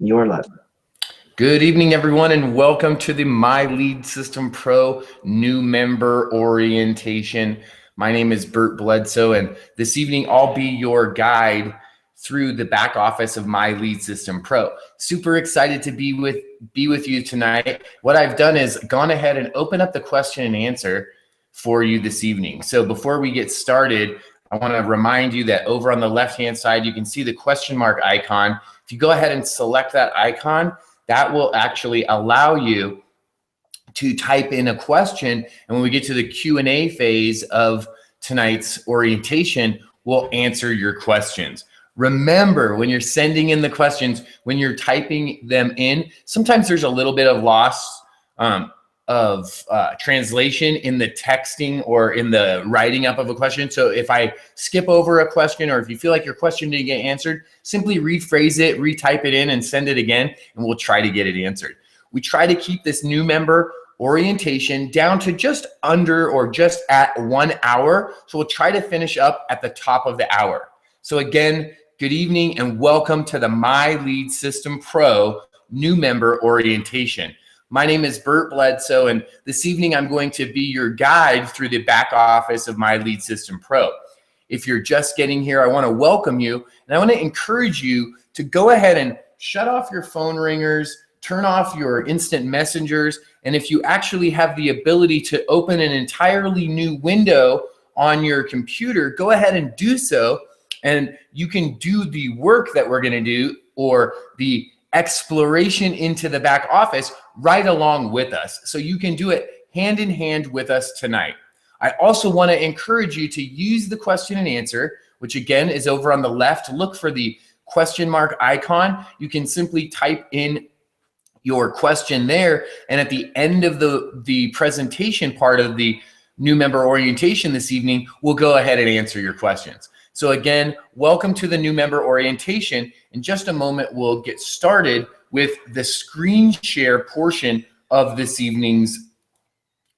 You're live. Good evening, everyone, and welcome to the My Lead System Pro new member orientation. My name is Bert Bledsoe, and this evening I'll be your guide through the back office of My Lead System Pro. Super excited to be with you tonight. What I've done is gone ahead and open up the question and answer for you this evening. So before we get started, I want to remind you that over on the left-hand side, you can see the question mark icon. If you go ahead and select that icon, that will actually allow you to type in a question. And when we get to the Q&A phase of tonight's orientation, we'll answer your questions. Remember, when you're sending in the questions, when you're typing them in, sometimes there's a little bit of loss of translation in the texting or in the writing up of a question. So if I skip over a question, or if you feel like your question didn't get answered, simply rephrase it, retype it in and send it again, and we'll try to get it answered. We try to keep this new member orientation down to just under or just at 1 hour. So we'll try to finish up at the top of the hour. So again, good evening and welcome to the My Lead System Pro new member orientation. My name is Bert Bledsoe, and this evening I'm going to be your guide through the back office of My Lead System Pro. If you're just getting here, I want to welcome you, and I want to encourage you to go ahead and shut off your phone ringers, turn off your instant messengers, and if you actually have the ability to open an entirely new window on your computer, go ahead and do so, and you can do the work that we're going to do, or the exploration into the back office right along with us. So you can do it hand in hand with us tonight. I also want to encourage you to use the question and answer, which again is over on the left. Look for the question mark icon. You can simply type in your question there. And at the end of the presentation part of the new member orientation this evening, we'll go ahead and answer your questions. So again, welcome to the new member orientation. In just a moment, we'll get started with the screen share portion of this evening's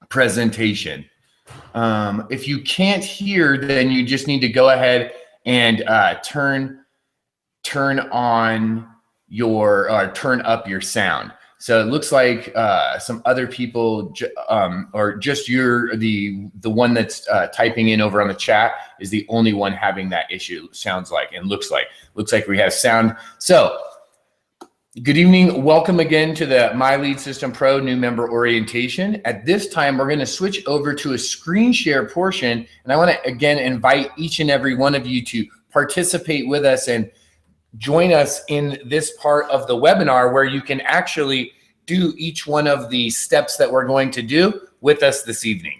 presentation. If you can't hear, then you just need to go ahead and turn up your sound. So it looks like some other people, or just the one that's typing in over on the chat is the only one having that issue, sounds like, and looks like we have sound. So good evening. Welcome again to the My Lead System Pro new member orientation. At this time, we're going to switch over to a screen share portion. And I want to, again, invite each and every one of you to participate with us and join us in this part of the webinar where you can actually do each one of the steps that we're going to do with us this evening.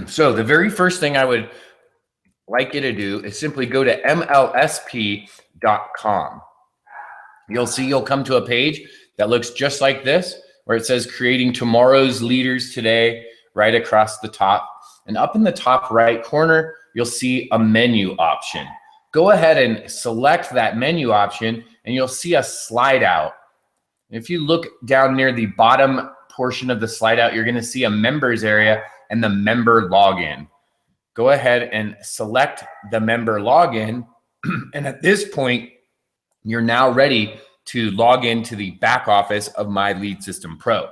So the very first thing I would like you to do is simply go to MLSP.com. You'll come to a page that looks just like this, where it says creating tomorrow's leaders today, right across the top. And up in the top right corner, you'll see a menu option. Go ahead and select that menu option and you'll see a slide out. If you look down near the bottom portion of the slide out, you're going to see a members area and the member login. Go ahead and select the member login. And at this point, you're now ready to log into the back office of My Lead System Pro.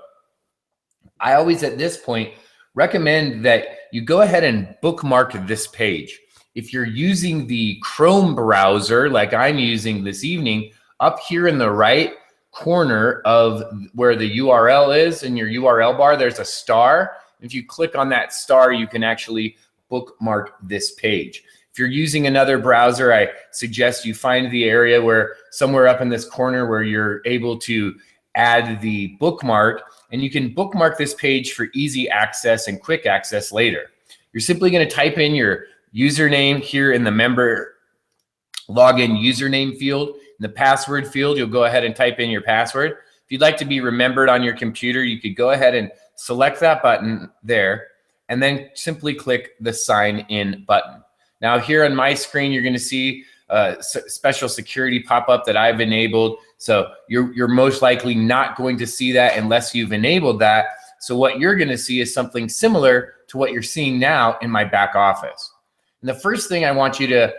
I always, at this point, recommend that you go ahead and bookmark this page. If you're using the Chrome browser like I'm using this evening, up here in the right corner of where the URL is in your URL bar, there's a star. If you click on that star, you can actually bookmark this page. If you're using another browser, I suggest you find the area where somewhere up in this corner where you're able to add the bookmark, and you can bookmark this page for easy access and quick access later. You're simply going to type in your username here in the member login username field. In the password field, you'll go ahead and type in your password. If you'd like to be remembered on your computer, you could go ahead and select that button there and then simply click the sign in button. Now here on my screen, you're going to see a special security pop-up that I've enabled. So you're most likely not going to see that unless you've enabled that. So what you're going to see is something similar to what you're seeing now in my back office. And the first thing I want you to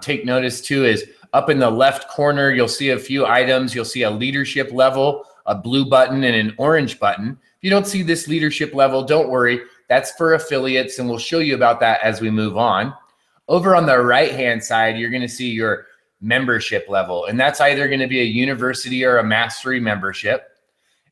take notice to is up in the left corner, you'll see a few items. You'll see a leadership level, a blue button, and an orange button. If you don't see this leadership level, don't worry. That's for affiliates, and we'll show you about that as we move on. Over on the right-hand side, you're going to see your membership level, and that's either going to be a university or a mastery membership.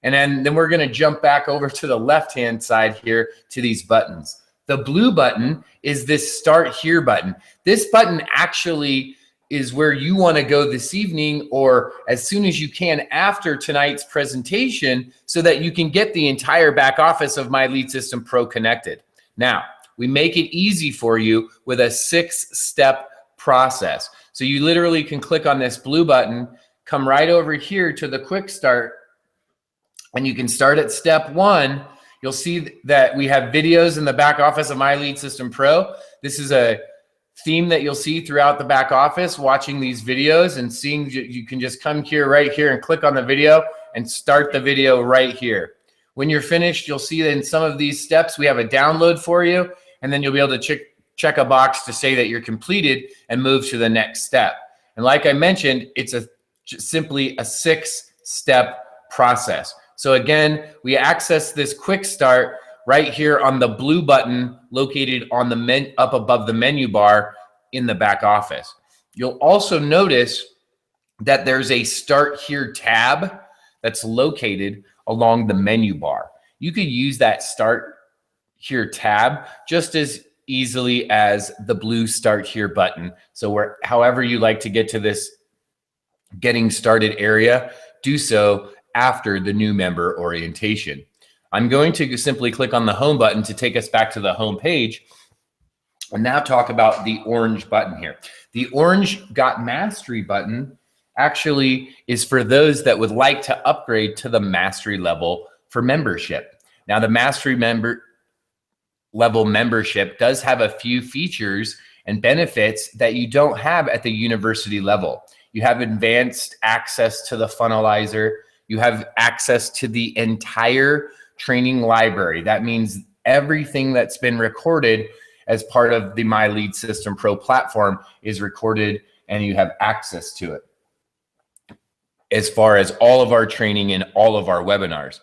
And then we're going to jump back over to the left-hand side here to these buttons. The blue button is this Start Here button. This button actually is where you want to go this evening or as soon as you can after tonight's presentation so that you can get the entire back office of My Lead System Pro connected. Now, we make it easy for you with a 6-step process. So you literally can click on this blue button, come right over here to the quick start, and you can start at step 1. You'll see that we have videos in the back office of My Lead System Pro. This is a theme that you'll see throughout the back office, watching these videos and seeing. You can just come here, right here, and click on the video and start the video right here. When you're finished, you'll see that in some of these steps, we have a download for you, and then you'll be able to check a box to say that you're completed and move to the next step. And like I mentioned, it's simply a 6-step process. So again, we access this quick start right here on the blue button located on the up above the menu bar in the back office. You'll also notice that there's a Start Here tab that's located along the menu bar. You could use that Start Here tab just as easily as the blue Start Here button. So however you like to get to this getting started area, do so after the new member orientation. I'm going to simply click on the home button to take us back to the home page and now talk about the orange button here. The orange Got Mastery button actually is for those that would like to upgrade to the mastery level for membership. Now, the mastery level membership does have a few features and benefits that you don't have at the university level. You have advanced access to the funnelizer. You have access to the entire training library. That means everything that's been recorded as part of the My Lead System Pro platform is recorded and you have access to it, as far as all of our training and all of our webinars.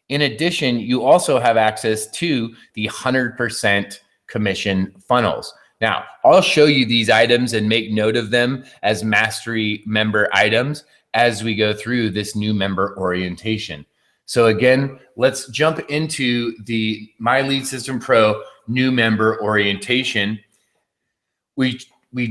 In addition, you also have access to the 100% commission funnels. Now, I'll show you these items and make note of them as mastery member items as we go through this new member orientation. So again, let's jump into the My Lead System Pro new member orientation. We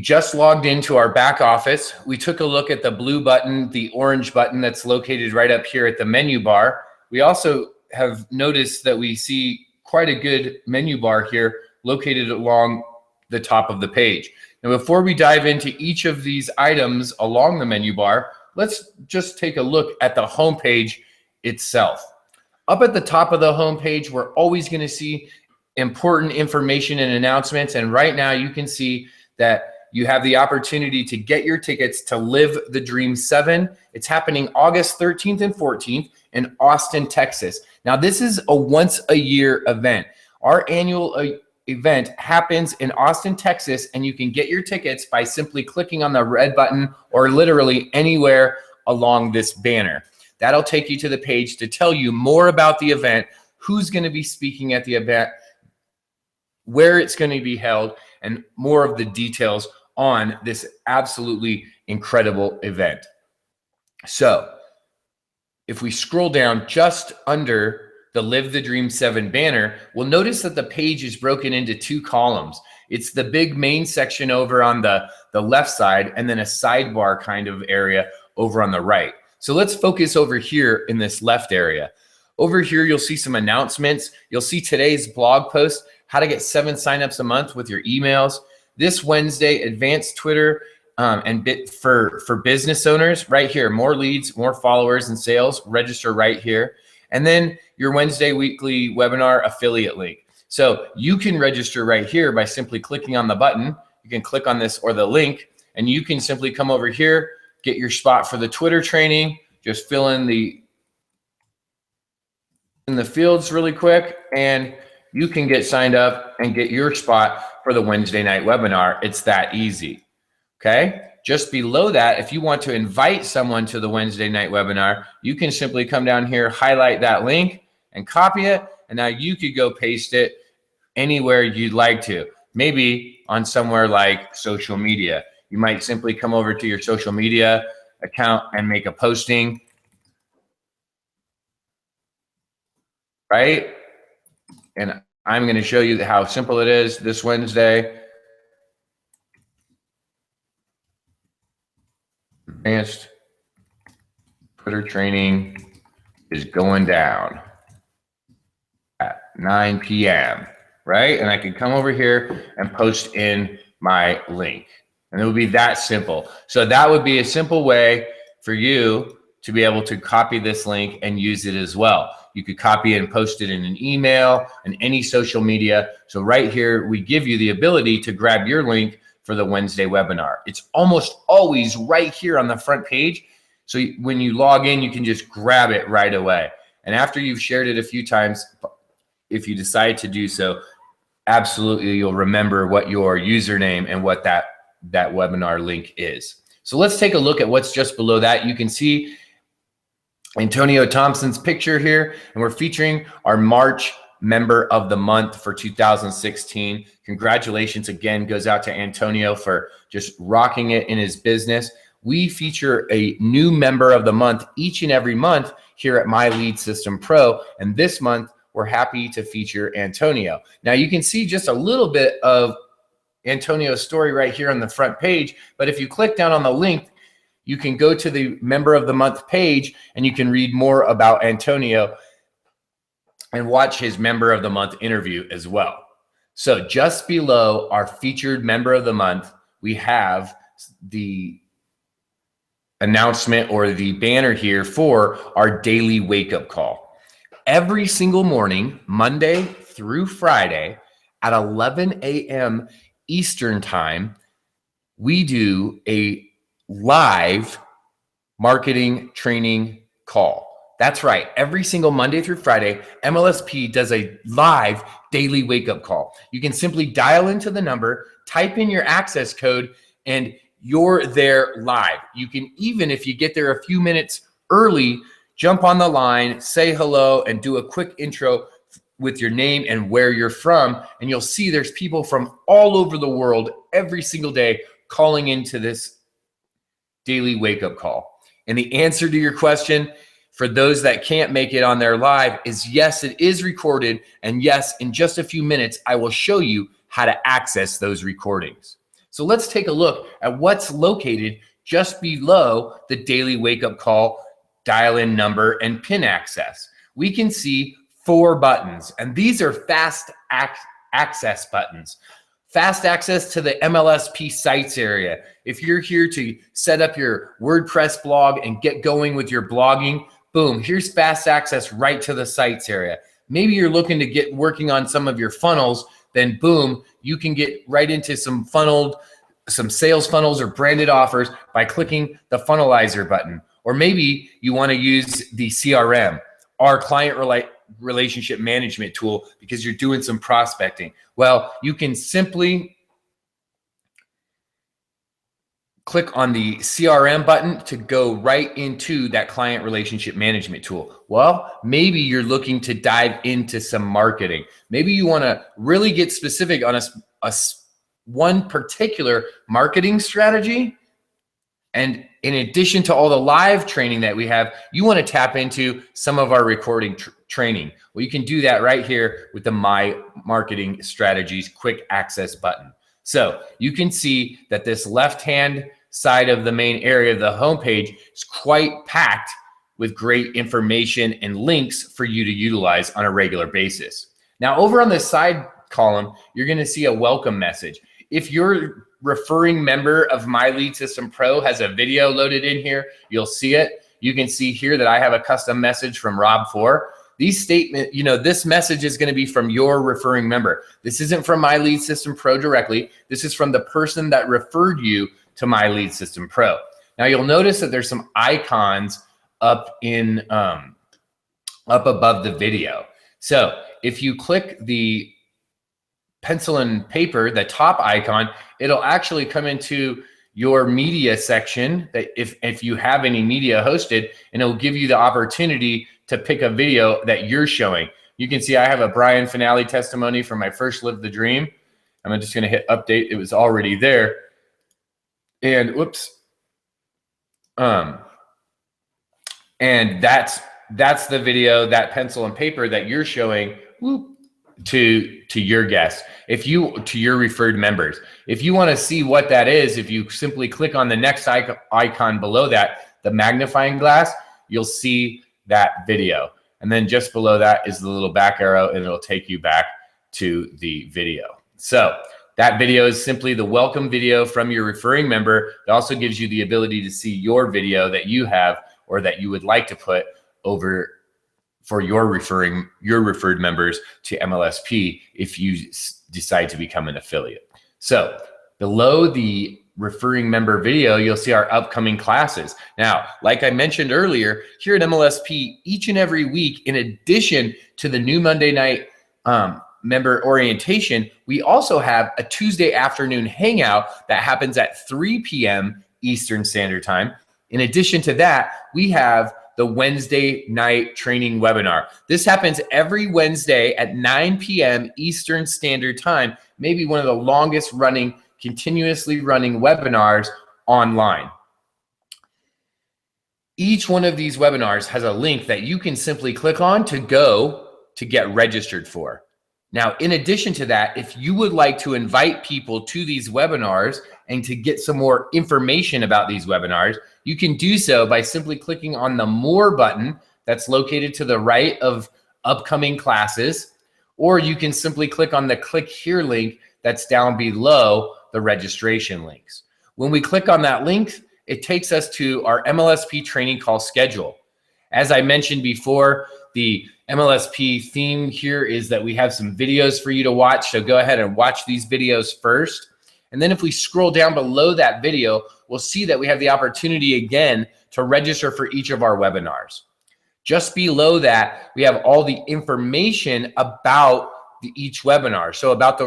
just logged into our back office. We took a look at the blue button, the orange button that's located right up here at the menu bar. We also have noticed that we see quite a good menu bar here located along the top of the page. Now, before we dive into each of these items along the menu bar, let's just take a look at the home page itself. Up at the top of the home page, we're always going to see important information and announcements. And right now you can see that you have the opportunity to get your tickets to Live the Dream 7. It's happening August 13th and 14th in Austin, Texas. Now, this is a once-a-year event. Our annual event happens in Austin, Texas, and you can get your tickets by simply clicking on the red button or literally anywhere along this banner. That'll take you to the page to tell you more about the event, who's going to be speaking at the event, where it's going to be held, and more of the details on this absolutely incredible event. So if we scroll down just under the Live the Dream 7 banner, we'll notice that the page is broken into 2 columns. It's the big main section over on the left side, and then a sidebar kind of area over on the right. So let's focus over here in this left area. Over here, you'll see some announcements. You'll see today's blog post, how to get 7 signups a month with your emails. This Wednesday, advanced Twitter and for business owners right here. More leads, more followers and sales. Register right here. And then your Wednesday weekly webinar affiliate link. So you can register right here by simply clicking on the button. You can click on this or the link, and you can simply come over here, get your spot for the Twitter training. Just fill in the fields really quick, and you can get signed up and get your spot for the Wednesday night webinar. It's that easy. Okay. Just below that, if you want to invite someone to the Wednesday night webinar, you can simply come down here, highlight that link and copy it. And now you could go paste it anywhere you'd like to. Maybe on somewhere like social media. You might simply come over to your social media account and make a posting, right? And I'm going to show you how simple it is this Wednesday. Advanced Twitter training is going down at 9 p.m., right? And I can come over here and post in my link. And it would be that simple. So that would be a simple way for you to be able to copy this link and use it as well. You could copy and post it in an email and any social media. So right here, we give you the ability to grab your link for the Wednesday webinar. It's almost always right here on the front page. So when you log in, you can just grab it right away. And after you've shared it a few times, if you decide to do so, absolutely you'll remember what your username and what that webinar link is. So let's take a look at what's just below that. You can see Antonio Thompson's picture here, and we're featuring our March Member of the Month for 2016. Congratulations again goes out to Antonio for just rocking it in his business. We feature a new Member of the Month each and every month here at My Lead System Pro, and this month we're happy to feature Antonio. Now you can see just a little bit of Antonio's story right here on the front page, but if you click down on the link, you can go to the Member of the Month page and you can read more about Antonio and watch his Member of the Month interview as well. So just below our featured Member of the Month, we have the announcement or the banner here for our daily wake-up call. Every single morning, Monday through Friday at 11 a.m. Eastern time, we do a live marketing training call. That's right. Every single Monday through Friday, MLSP does a live daily wake-up call. You can simply dial into the number, type in your access code, and you're there live. You can even, if you get there a few minutes early, jump on the line, say hello, and do a quick intro with your name and where you're from. And you'll see there's people from all over the world every single day calling into this daily wake-up call. And the answer to your question, for those that can't make it on their live, is yes, it is recorded. And yes, in just a few minutes, I will show you how to access those recordings. So let's take a look at what's located just below the daily wake-up call dial-in number and PIN access. We can see 4 buttons, and these are fast access buttons. Fast access to the MLSP sites area. If you're here to set up your WordPress blog and get going with your blogging, boom, here's fast access right to the sites area. Maybe you're looking to get working on some of your funnels, then boom, you can get right into some sales funnels or branded offers by clicking the funnelizer button. Or maybe you want to use the CRM, our client relationship management tool, because you're doing some prospecting. Well, you can simply click on the CRM button to go right into that client relationship management tool. Well, maybe you're looking to dive into some marketing. Maybe you want to really get specific on one particular marketing strategy. And in addition to all the live training that we have, you want to tap into some of our recording training. Well, you can do that right here with the My Marketing Strategies quick access button. So you can see that this left-hand side of the main area of the homepage is quite packed with great information and links for you to utilize on a regular basis. Now, over on the side column, you're going to see a welcome message. If your referring member of My Lead System Pro has a video loaded in here, you'll see it. You can see here that I have a custom message from Rob 4. These statement, this message is going to be from your referring member. This isn't from My Lead System Pro directly. This is from the person that referred you to My Lead System Pro. Now you'll notice that there's some icons up above the video. So if you click the pencil and paper, the top icon, it'll actually come into your media section, that if you have any media hosted, and it'll give you the opportunity to pick a video that you're showing. You can see I have a Brian Finale testimony from my first Live the Dream. I'm just going to hit update. It was already there. And whoops. And that's the video, that pencil and paper that you're showing to your guests, to your referred members. If you want to see what that is, if you simply click on the next icon below that, the magnifying glass, you'll see that video. And then just below that is the little back arrow, and it'll take you back to the video. So that video is simply the welcome video from your referring member. It also gives you the ability to see your video that you have or that you would like to put over for your referred members to MLSP if you decide to become an affiliate. So below the referring member video, you'll see our upcoming classes. Now, like I mentioned earlier, here at MLSP, each and every week, in addition to the new Monday night member orientation, we also have a Tuesday afternoon hangout that happens at 3 p.m. Eastern Standard Time. In addition to that, we have the Wednesday night training webinar. This happens every Wednesday at 9 p.m. Eastern Standard Time, maybe one of the longest running, continuously running webinars online. Each one of these webinars has a link that you can simply click on to go to get registered for. Now, in addition to that, if you would like to invite people to these webinars and to get some more information about these webinars, you can do so by simply clicking on the More button that's located to the right of upcoming classes, or you can simply click on the Click Here link that's down below the registration links. When we click on that link, it takes us to our MLSP training call schedule. As I mentioned before, the MLSP theme here is that we have some videos for you to watch. So go ahead and watch these videos first. And then if we scroll down below that video, we'll see that we have the opportunity again to register for each of our webinars. Just below that, we have all the information about each webinar. So about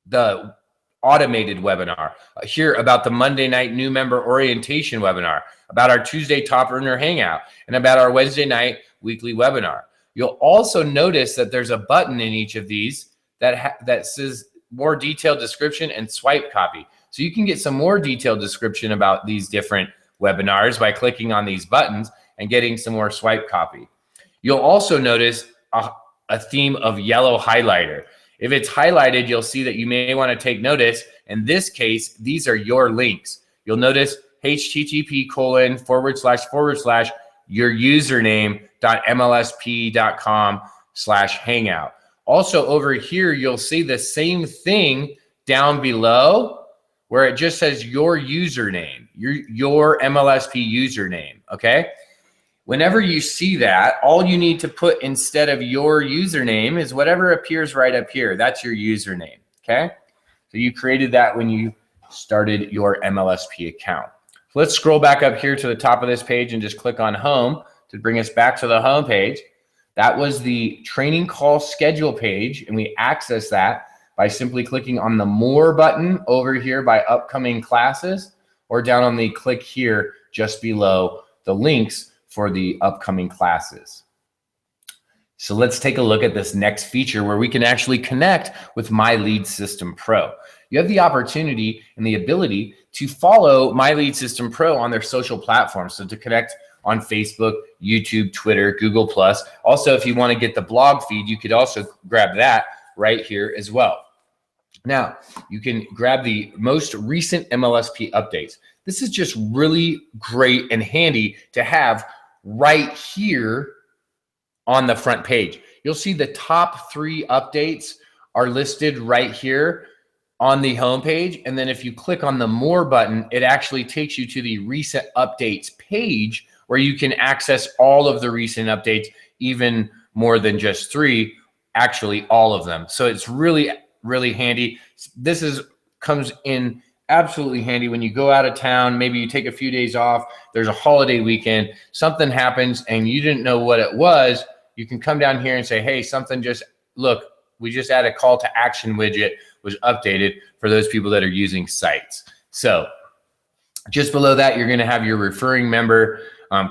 the automated webinar, here about the Monday night new member orientation webinar, about our Tuesday top earner hangout, and about our Wednesday night weekly webinar. You'll also notice that there's a button in each of these that says more detailed description and swipe copy. So you can get some more detailed description about these different webinars by clicking on these buttons and getting some more swipe copy. You'll also notice a theme of yellow highlighter. If it's highlighted, you'll see that you may want to take notice. In this case, these are your links. You'll notice http:// your username.mlsp.com/hangout. Also over here, you'll see the same thing down below where it just says your username, your MLSP username, okay? Whenever you see that, all you need to put instead of your username is whatever appears right up here. That's your username, okay? So you created that when you started your MLSP account. So let's scroll back up here to the top of this page and just click on home to bring us back to the home page. That was the training call schedule page, and we access that by simply clicking on the More button over here by upcoming classes, or down on the Click Here just below the links for the upcoming classes. So let's take a look at this next feature where we can actually connect with My Lead System Pro. You have the opportunity and the ability to follow My Lead System Pro on their social platforms. So to connect on Facebook, YouTube, Twitter, Google+. Also, if you want to get the blog feed, you could also grab that right here as well. Now, you can grab the most recent MLSP updates. This is just really great and handy to have right here on the front page. You'll see the top 3 updates are listed right here on the home page. And then if you click on the More button, it actually takes you to the recent updates page where you can access all of the recent updates, even more than just 3, actually all of them. So it's really, really handy. This comes in absolutely handy when you go out of town. Maybe you take a few days off, there's a holiday weekend, something happens and you didn't know what it was. You can come down here and say, hey, we just added a call to action widget was updated for those people that are using sites. So Just below that, you're going to have your referring member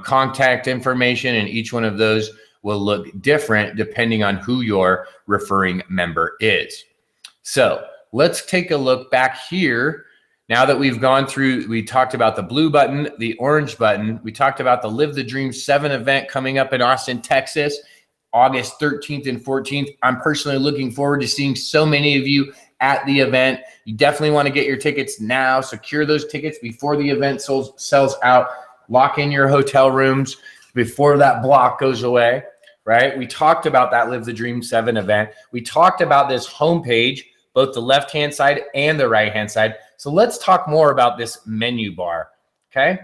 contact information, and each one of those will look different depending on who your referring member is. So let's take a look back here. Now that we've gone through, we talked about the blue button, the orange button. We talked about the Live the Dream 7 event coming up in Austin, Texas, August 13th and 14th. I'm personally looking forward to seeing so many of you at the event. You definitely want to get your tickets now. Secure those tickets before the event sells out. Lock in your hotel rooms before that block goes away, right? We talked about that Live the Dream 7 event. We talked about this homepage, both the left-hand side and the right-hand side. So let's talk more about this menu bar, okay?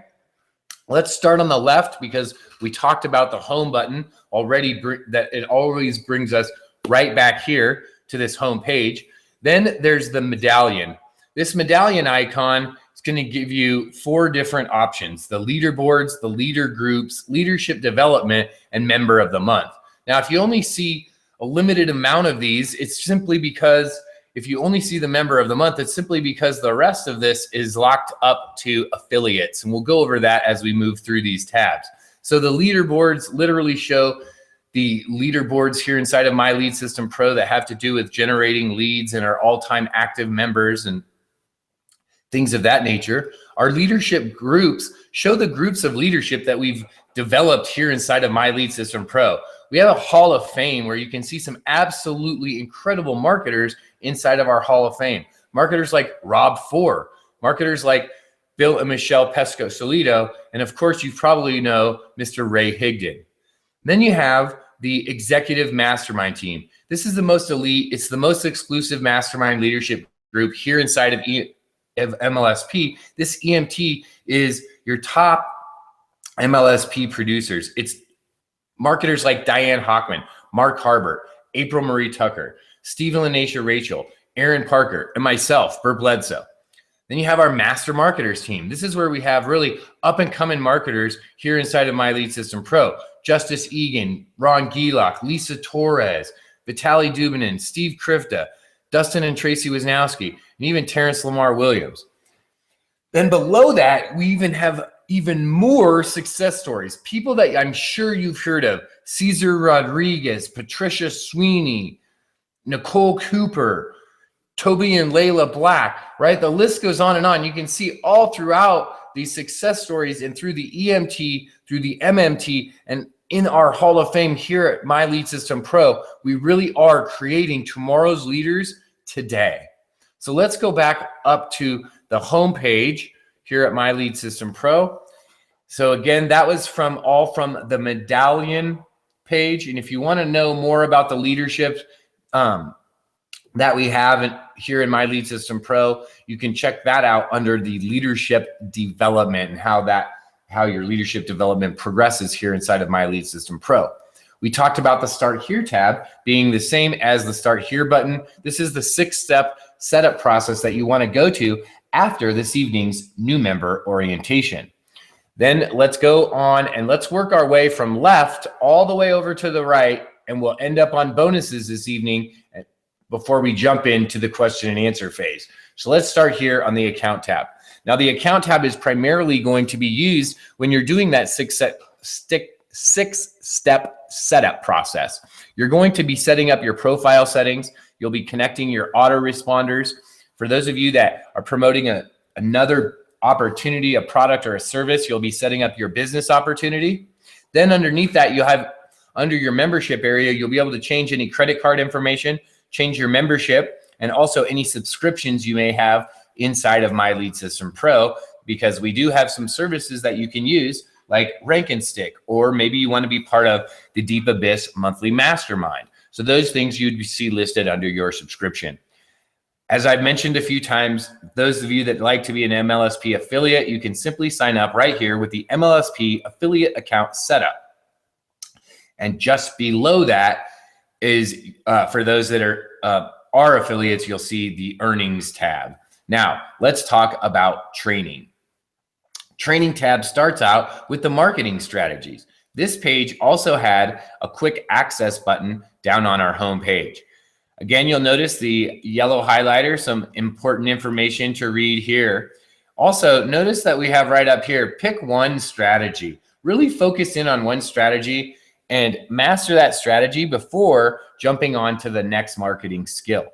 Let's start on the left because we talked about the home button already, that it always brings us right back here to this home page. Then there's the medallion. This medallion icon is going to give you 4 different options: the leaderboards, the leader groups, leadership development, and member of the month. Now, if you only see a limited amount of these, it's simply because if you only see the member of the month, it's simply because the rest of this is locked up to affiliates. And we'll go over that as we move through these tabs. So the leaderboards literally show the leaderboards here inside of My Lead System Pro that have to do with generating leads and our all-time active members and things of that nature. Our leadership groups show the groups of leadership that we've developed here inside of My Lead System Pro. We have a Hall of Fame where you can see some absolutely incredible marketers inside of our Hall of Fame. Marketers like Rob Four, marketers like Bill and Michelle Pesco-Solido, and of course, you probably know Mr. Ray Higdon. Then you have the executive mastermind team. This is the most elite, it's the most exclusive mastermind leadership group here inside of MLSP. This EMT is your top MLSP producers. It's marketers like Diane Hockman, Mark Harbert, April Marie Tucker, Stephen Lanacia Rachel, Aaron Parker, and myself, Bert Bledsoe. Then you have our master marketers team. This is where we have really up and coming marketers here inside of My Lead System Pro. Justice Egan, Ron Gielach, Lisa Torres, Vitaly Dubinin, Steve Krifta, Dustin and Tracy Wisnowski, and even Terrence Lamar Williams. Then below that, we even have even more success stories. People that I'm sure you've heard of: Cesar Rodriguez, Patricia Sweeney, Nicole Cooper, Toby and Layla Black, right? The list goes on and on. You can see all throughout these success stories and through the EMT, through the MMT, and in our Hall of Fame here at My Lead System Pro, we really are creating tomorrow's leaders today. So let's go back up to the home page here at My Lead System Pro. So again, that was from the medallion page. And if you want to know more about the leadership that we have here in My Lead System Pro, you can check that out under the leadership development and how your leadership development progresses here inside of My Lead System Pro. We talked about the Start Here tab being the same as the Start Here button. This is the 6-step setup process that you want to go to after this evening's new member orientation. Then let's go on and let's work our way from left all the way over to the right, and we'll end up on bonuses this evening before we jump into the question and answer phase. So let's start here on the account tab. Now the account tab is primarily going to be used when you're doing that 6-step setup process. You're going to be setting up your profile settings. You'll be connecting your autoresponders. For those of you that are promoting another opportunity, a product or a service, you'll be setting up your business opportunity. Then underneath that, you'll have under your membership area, you'll be able to change any credit card information, change your membership, and also any subscriptions you may have inside of My Lead System Pro, because we do have some services that you can use like Rank and Stick, or maybe you want to be part of the Deep Abyss monthly mastermind. So those things you'd see listed under your subscription. As I've mentioned a few times, those of you that like to be an MLSP affiliate, you can simply sign up right here with the MLSP affiliate account setup. And just below that is for those that are affiliates, you'll see the earnings tab. Now, let's talk about training. Training tab starts out with the marketing strategies. This page also had a quick access button down on our home page. Again, you'll notice the yellow highlighter, some important information to read here. Also, notice that we have right up here, pick one strategy. Really focus in on one strategy and master that strategy before jumping on to the next marketing skill.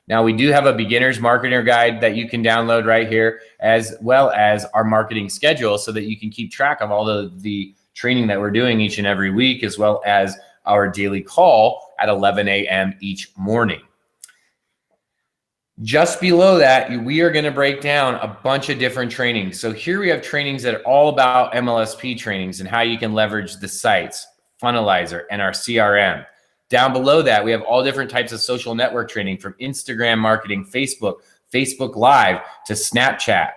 Now, we do have a beginner's marketer guide that you can download right here, as well as our marketing schedule so that you can keep track of all the training that we're doing each and every week, as well as our daily call at 11 a.m. each morning. Just below that, we are going to break down a bunch of different trainings. So here we have trainings that are all about MLSP trainings and how you can leverage the sites, Funnelizer, and our CRM. Down below that, we have all different types of social network training, from Instagram marketing, Facebook Live, to Snapchat.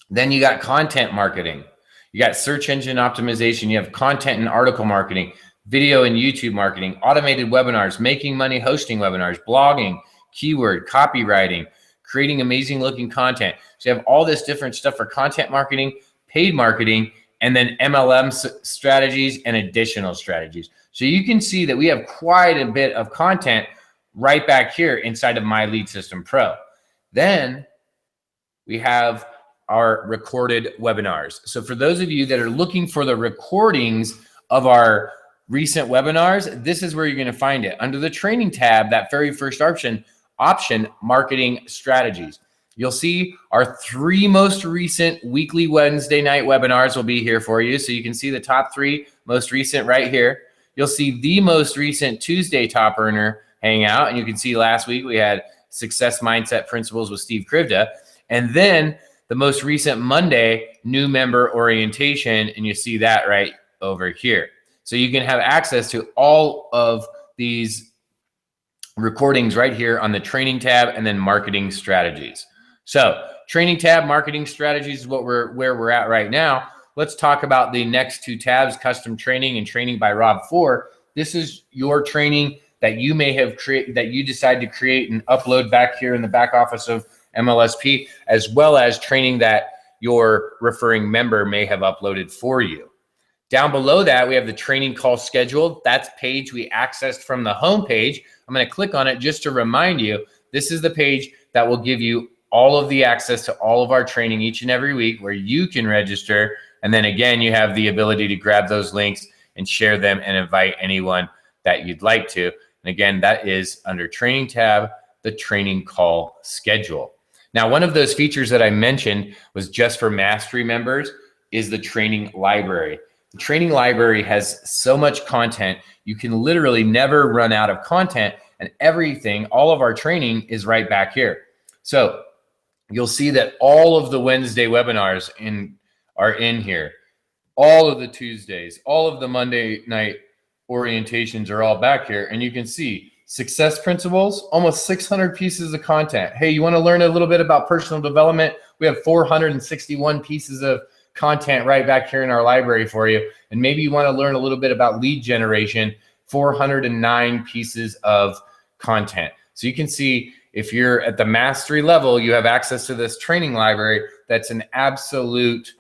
Then you got content marketing. You got search engine optimization. You have content and article marketing, video and YouTube marketing, automated webinars, making money hosting webinars, blogging, keyword, copywriting, creating amazing looking content. So you have all this different stuff for content marketing, paid marketing, and then MLM strategies and additional strategies. So you can see that we have quite a bit of content right back here inside of My Lead System Pro. Then we have our recorded webinars. So for those of you that are looking for the recordings of our recent webinars, this is where you're going to find it. Under the training tab, that very first option, marketing strategies. You'll see our 3 most recent weekly Wednesday night webinars will be here for you. So you can see the top 3 most recent right here. You'll see the most recent Tuesday top earner hangout. And you can see last week we had Success Mindset Principles with Steve Krivda. And then the most recent Monday new member orientation. And you see that right over here. So you can have access to all of these recordings right here on the training tab and then marketing strategies. So training tab, marketing strategies is where we're at right now. Let's talk about the next 2 tabs, custom training and training by Rob 4. This is your training that you may have created, that you decide to create and upload back here in the back office of MLSP, as well as training that your referring member may have uploaded for you. Down below that, we have the training call schedule. That's page we accessed from the home page. I'm going to click on it just to remind you, this is the page that will give you all of the access to all of our training each and every week, where you can register. And then again, you have the ability to grab those links and share them and invite anyone that you'd like to. And again, that is under training tab, the training call schedule. Now, one of those features that I mentioned was just for mastery members is the training library. The training library has so much content, you can literally never run out of content, and everything, all of our training is right back here. So you'll see that all of the Wednesday webinars are in here. All of the Tuesdays, all of the Monday night orientations are all back here. And you can see success principles, almost 600 pieces of content. Hey, you want to learn a little bit about personal development? We have 461 pieces of content right back here in our library for you. And maybe you want to learn a little bit about lead generation, 409 pieces of content. So you can see, if you're at the mastery level, you have access to this training library that's an absolute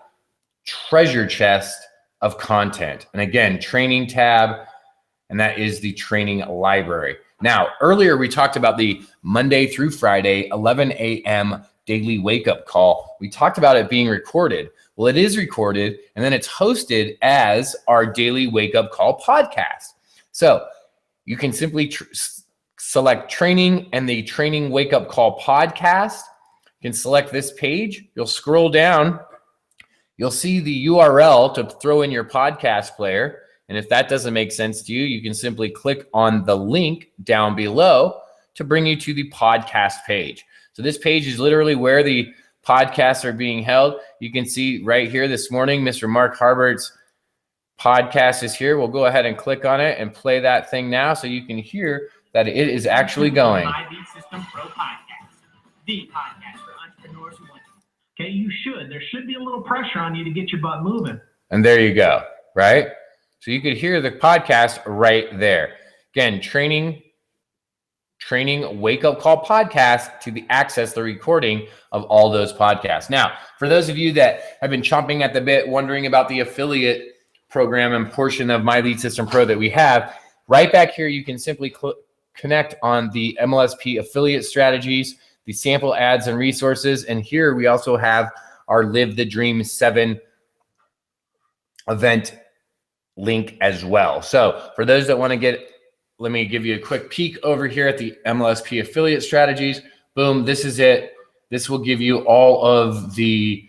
treasure chest of content. And again, training tab, and that is the training library. Now, earlier we talked about the Monday through Friday, 11 a.m. daily wake-up call. We talked about it being recorded. Well, it is recorded, and then it's hosted as our daily wake-up call podcast. So you can simply select training and the training wake-up call podcast. You can select this page. You'll scroll down. You'll see the URL to throw in your podcast player. And if that doesn't make sense to you, you can simply click on the link down below to bring you to the podcast page. So this page is literally where the podcasts are being held. You can see right here this morning, Mr. Mark Harbert's podcast is here. We'll go ahead and click on it and play that thing now so you can hear that it is actually going. My Lead System Pro podcast, the podcast for entrepreneurs who want to. Okay, you should. There should be a little pressure on you to get your butt moving. And there you go, right? So you could hear the podcast right there. Again, training wake-up call podcast to access the recording of all those podcasts. Now, for those of you that have been chomping at the bit, wondering about the affiliate program and portion of My Lead System Pro that we have, right back here, you can simply connect on the MLSP affiliate strategies, the sample ads and resources. And here we also have our Live the Dream 7 event link as well. So for those that want to get, let me give you a quick peek over here at the MLSP affiliate strategies. Boom, this is it. This will give you all of the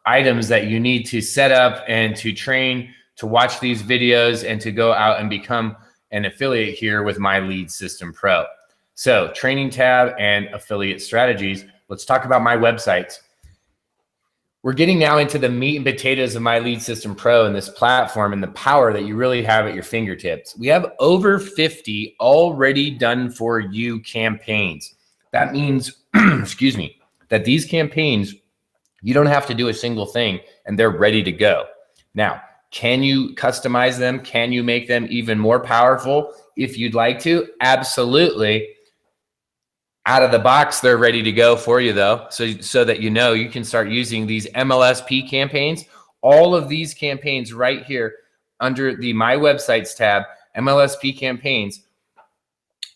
items that you need to set up and to train, to watch these videos, and to go out and become an affiliate here with My Lead System Pro. So training tab and affiliate strategies. Let's talk about my websites. We're getting now into the meat and potatoes of My Lead System Pro and this platform and the power that you really have at your fingertips. We have over 50 already done for you campaigns. That means, excuse me, that these campaigns, you don't have to do a single thing and they're ready to go. Now, can you customize them? Can you make them even more powerful if you'd like to? Absolutely. Out of the box, they're ready to go for you though. So that you know you can start using these MLSP campaigns. All of these campaigns right here under the My Websites tab, MLSP campaigns,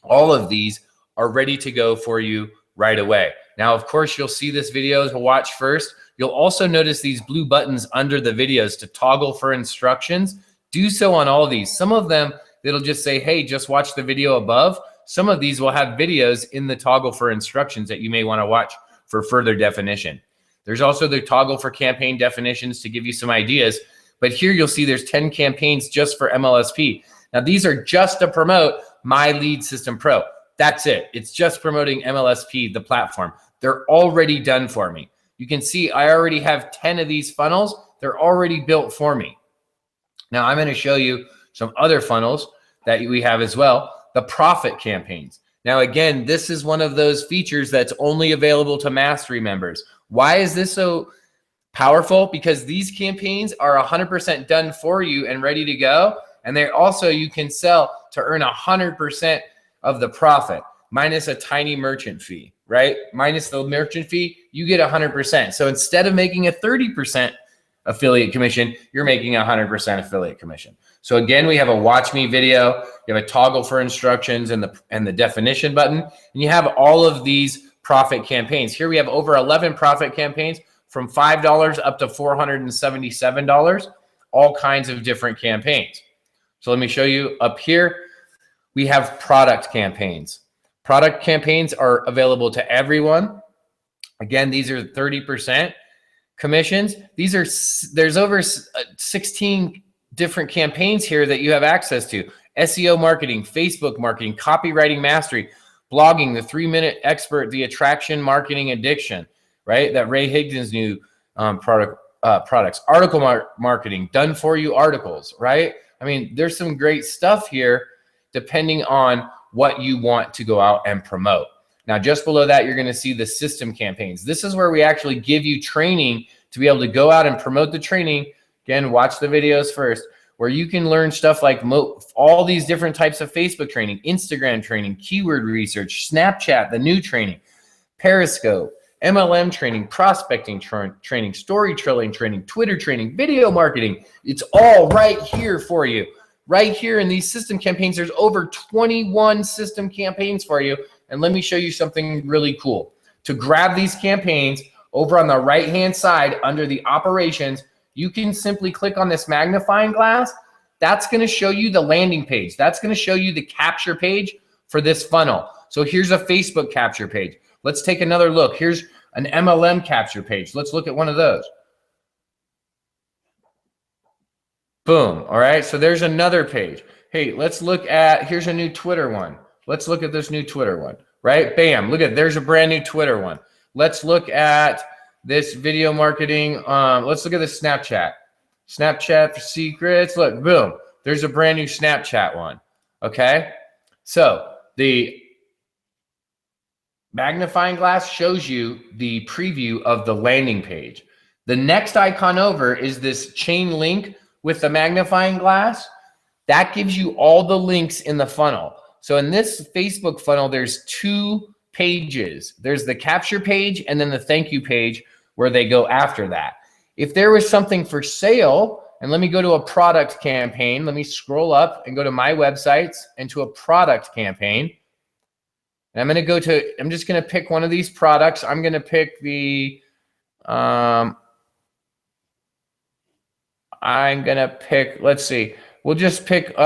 all of these are ready to go for you right away. Now, of course, you'll see this video to watch first. You'll also notice these blue buttons under the videos to toggle for instructions. Do so on all of these. Some of them, it'll just say, hey, just watch the video above. Some of these will have videos in the toggle for instructions that you may want to watch for further definition. There's also the toggle for campaign definitions to give you some ideas. But here you'll see there's 10 campaigns just for MLSP. Now, these are just to promote My Lead System Pro. That's it. It's just promoting MLSP, the platform. They're already done for me. You can see I already have 10 of these funnels. They're already built for me. Now, I'm going to show you some other funnels that we have as well. The profit campaigns. Now, again, this is one of those features that's only available to mastery members. Why is this so powerful? Because these campaigns are 100% done for you and ready to go. And they also, you can sell to earn 100% of the profit minus a tiny merchant fee, right? Minus the merchant fee, you get 100%. So instead of making a 30% affiliate commission, you're making 100% affiliate commission. So again, we have a watch me video, you have a toggle for instructions and the definition button, and you have all of these profit campaigns. Here we have over 11 profit campaigns from $5 up to $477, all kinds of different campaigns. So let me show you up here. We have product campaigns. Product campaigns are available to everyone. Again, these are 30% commissions. There's over 16 different campaigns here that you have access to. SEO marketing, Facebook marketing, copywriting mastery, blogging, the 3-minute expert, the attraction marketing addiction, right? That Ray Higdon's new products, article marketing, done for you articles, right? I mean, there's some great stuff here depending on what you want to go out and promote. Now, just below that, you're going to see the system campaigns. This is where we actually give you training to be able to go out and promote the training. Again, watch the videos first, where you can learn stuff like all these different types of Facebook training, Instagram training, keyword research, Snapchat, the new training, Periscope, MLM training, prospecting training, storytelling training, Twitter training, video marketing. It's all right here for you. Right here in these system campaigns, there's over 21 system campaigns for you. And let me show you something really cool. To grab these campaigns, over on the right-hand side under the operations, you can simply click on this magnifying glass. That's going to show you the landing page. That's going to show you the capture page for this funnel. So here's a Facebook capture page. Let's take another look. Here's an MLM capture page. Let's look at one of those. Boom. All right. So there's another page. Hey, let's look at, here's a new Twitter one. Let's look at this new Twitter one, right? Bam. Look at, there's a brand new Twitter one. Let's look at this video marketing. Let's look at the Snapchat. Snapchat for secrets. Look, boom. There's a brand new Snapchat one. Okay. So the magnifying glass shows you the preview of the landing page. The next icon over is this chain link with the magnifying glass. That gives you all the links in the funnel. So in this Facebook funnel, there's 2 pages. There's the capture page and then the thank you page where they go after that. If there was something for sale, and let me go to a product campaign. Let me scroll up and go to my websites and to a product campaign. And I'm just going to pick one of these products. I'm going to pick the, I'm going to pick, let's see, we'll just pick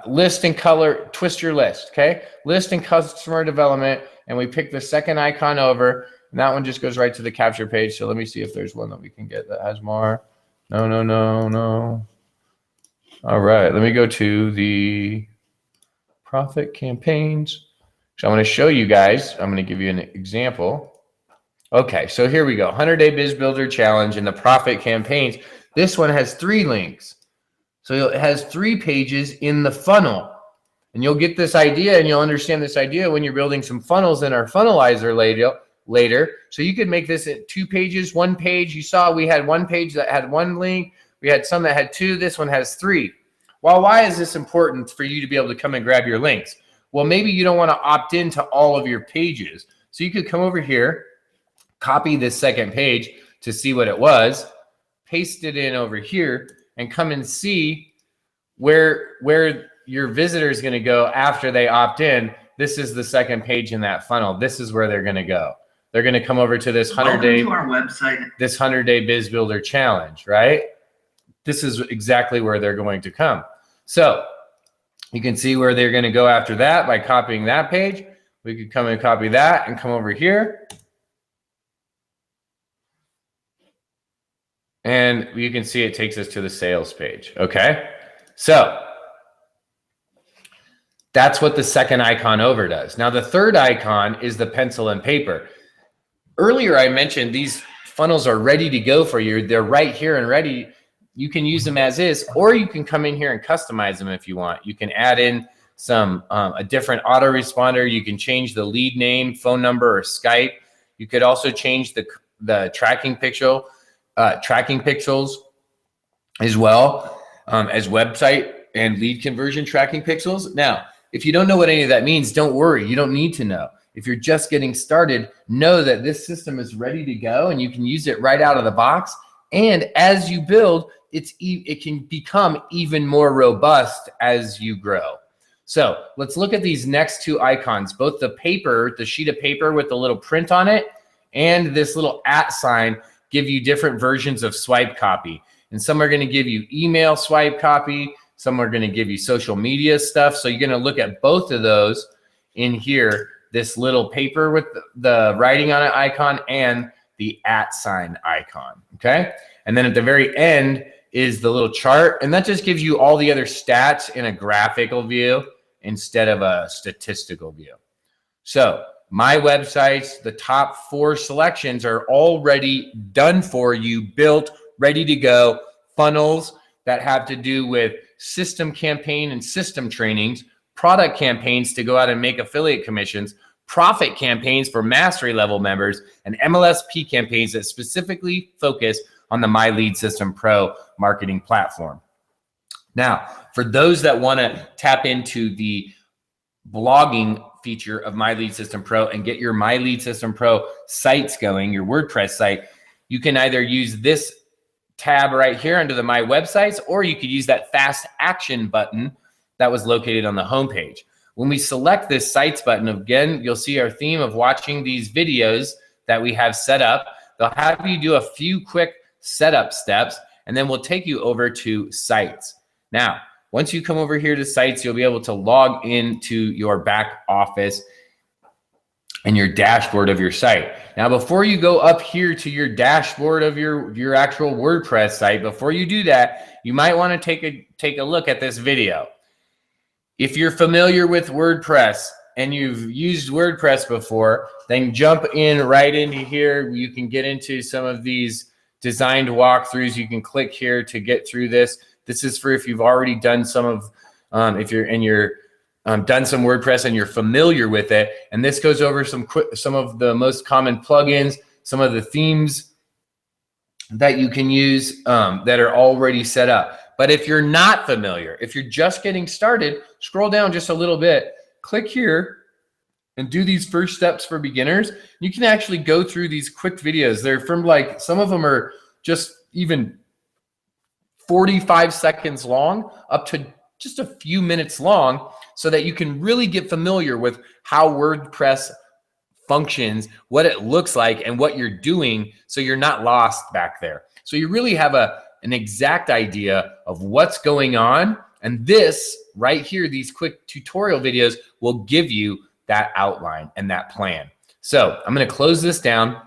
list and color, twist your list, okay? List and customer development, and we pick the second icon over, and that one just goes right to the capture page. So let me see if there's one that we can get that has more. No. All right, let me go to the profit campaigns. So I'm going to show you guys, I'm going to give you an example. Okay, so here we go, 100-day Biz Builder Challenge and the profit campaigns. This one has 3 links. So it has 3 pages in the funnel. And you'll get this idea and you'll understand this idea when you're building some funnels in our funnelizer later. So you could make this at 2 pages, 1 page. You saw we had 1 page that had 1 link. We had some that had 2. This one has 3. Well, why is this important for you to be able to come and grab your links? Well, maybe you don't want to opt into all of your pages. So you could come over here, copy this second page to see what it was, paste it in over here, and come and see where your visitor is going to go after they opt in. This is the second page in that funnel. This is where they're going to go. They're going to come over to this 100-day to our website. This 100-day Biz Builder Challenge, right? This is exactly where they're going to come. So you can see where they're going to go after that by copying that page. We could come and copy that and come over here. And you can see it takes us to the sales page, okay? So that's what the second icon over does. Now the third icon is the pencil and paper. Earlier I mentioned these funnels are ready to go for you. They're right here and ready. You can use them as is, or you can come in here and customize them if you want. You can add in some a different autoresponder. You can change the lead name, phone number, or Skype. You could also change the tracking pixels as well as website and lead conversion tracking pixels. Now, if you don't know what any of that means, don't worry. You don't need to know. If you're just getting started, know that this system is ready to go and you can use it right out of the box. And as you build, it can become even more robust as you grow. So let's look at these next 2 icons, both the paper, the sheet of paper with the little print on it, and this little @ sign give you different versions of swipe copy. And some are going to give you email swipe copy. Some are going to give you social media stuff. So you're going to look at both of those in here, this little paper with the writing on it icon and the @ sign icon, okay? And then at the very end is the little chart, and that just gives you all the other stats in a graphical view instead of a statistical view. So my websites, the top 4 selections are already done for you, built, ready to go. Funnels that have to do with system campaign and system trainings, product campaigns to go out and make affiliate commissions, profit campaigns for mastery level members, and MLSP campaigns that specifically focus on the My Lead System Pro marketing platform. Now, for those that want to tap into the blogging feature of My Lead System Pro and get your My Lead System Pro sites going, your WordPress site, you can either use this tab right here under the My Websites, or you could use that Fast Action button that was located on the homepage. When we select this Sites button, again, you'll see our theme of watching these videos that we have set up. They'll have you do a few quick setup steps, and then we'll take you over to Sites. Now, once you come over here to Sites, you'll be able to log into your back office and your dashboard of your site. Now, before you go up here to your dashboard of your actual WordPress site, before you do that, you might want to take a look at this video. If you're familiar with WordPress and you've used WordPress before, then jump in right into here. You can get into some of these designed walkthroughs. You can click here to get through this. This is for if you've already done some of, if you're done some WordPress and you're familiar with it. And this goes over some of the most common plugins, some of the themes that you can use that are already set up. But if you're not familiar, if you're just getting started, scroll down just a little bit, click here and do these first steps for beginners. You can actually go through these quick videos. They're from like, some of them are just even 45 seconds long, up to just a few minutes long. so that you can really get familiar with how WordPress functions, what it looks like, and what you're doing, so you're not lost back there. So you really have an exact idea of what's going on. And this right here, these quick tutorial videos will give you that outline and that plan. So I'm going to close this down.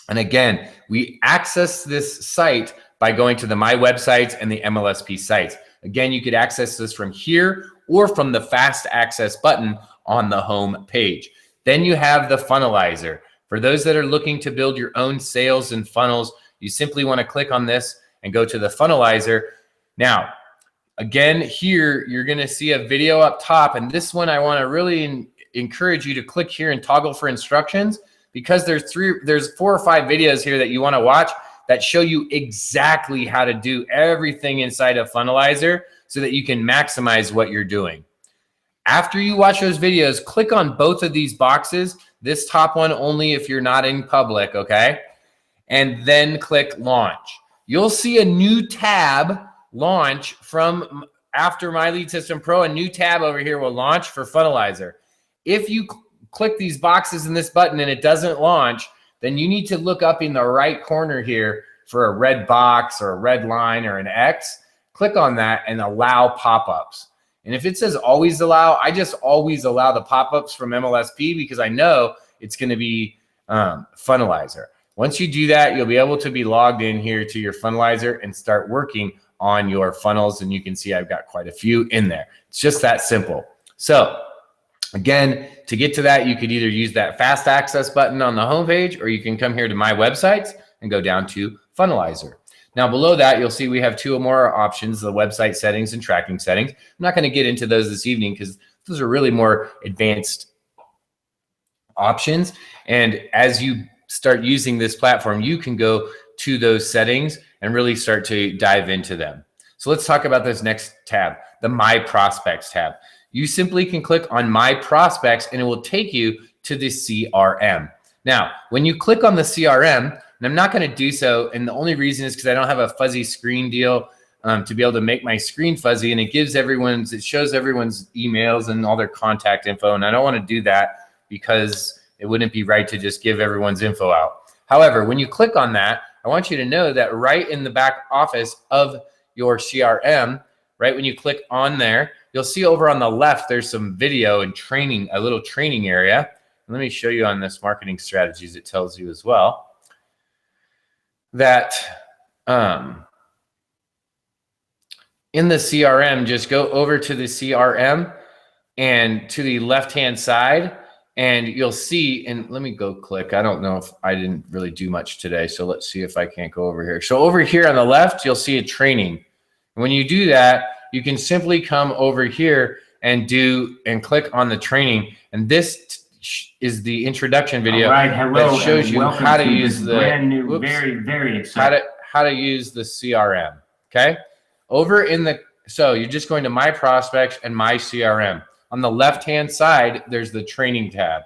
And again, we access this site by going to the My Websites and the MLSP sites. Again, you could access this from here or from the fast access button on the home page. Then you have the funnelizer. For those that are looking to build your own sales and funnels, you simply want to click on this and go to the funnelizer. Now, again, here you're going to see a video up top, and this one I want to really encourage you to click here and toggle for instructions, because there's 4 or 5 videos here that you want to watch that show you exactly how to do everything inside of funnelizer so that you can maximize what you're doing. After you watch those videos, click on both of these boxes, this top one only if you're not in public, okay? And then click launch. You'll see a new tab launch from after My Lead System Pro. A new tab over here will launch for funnelizer. If you click these boxes in this button and it doesn't launch, then you need to look up in the right corner here for a red box or a red line or an X. Click on that and allow pop-ups. And if it says always allow, I just always allow the pop-ups from MLSP because I know it's going to be funnelizer. Once you do that, you'll be able to be logged in here to your funnelizer and start working on your funnels. And you can see I've got quite a few in there. It's just that simple. So again, to get to that, you could either use that fast access button on the homepage, or you can come here to My Websites and go down to funnelizer. Now below that, you'll see we have 2 more options, the website settings and tracking settings. I'm not going to get into those this evening because those are really more advanced options. And as you start using this platform, you can go to those settings and really start to dive into them. So let's talk about this next tab, the My Prospects tab. You simply can click on My Prospects and it will take you to the CRM. Now, when you click on the CRM, and I'm not going to do so, and the only reason is because I don't have a fuzzy screen deal to be able to make my screen fuzzy, and it shows everyone's emails and all their contact info, and I don't want to do that because it wouldn't be right to just give everyone's info out. However, when you click on that, I want you to know that right in the back office of your CRM, right when you click on there, you'll see over on the left, there's some video and training, a little training area. Let me show you on this marketing strategies, it tells you as well that in the CRM, just go over to the CRM and to the left-hand side, and you'll see, and let me go click. I don't know if I didn't really do much today, so let's see if I can't go over here. So over here on the left, you'll see a training. And when you do that, you can simply come over here and click on the training. And this is the introduction video that shows you how to use the brand new, very exciting. How to use the CRM. Okay, over in the so you're just going to My Prospects and My CRM. On the left-hand side, there's the training tab.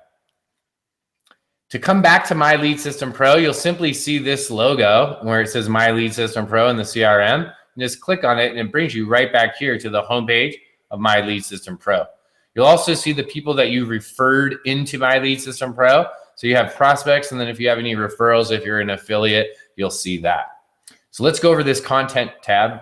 To come back to My Lead System Pro, you'll simply see this logo where it says My Lead System Pro in the CRM. And just click on it, and it brings you right back here to the homepage of My Lead System Pro. You'll also see the people that you referred into My Lead System Pro. So you have prospects, and then if you have any referrals, if you're an affiliate, you'll see that. So let's go over this content tab.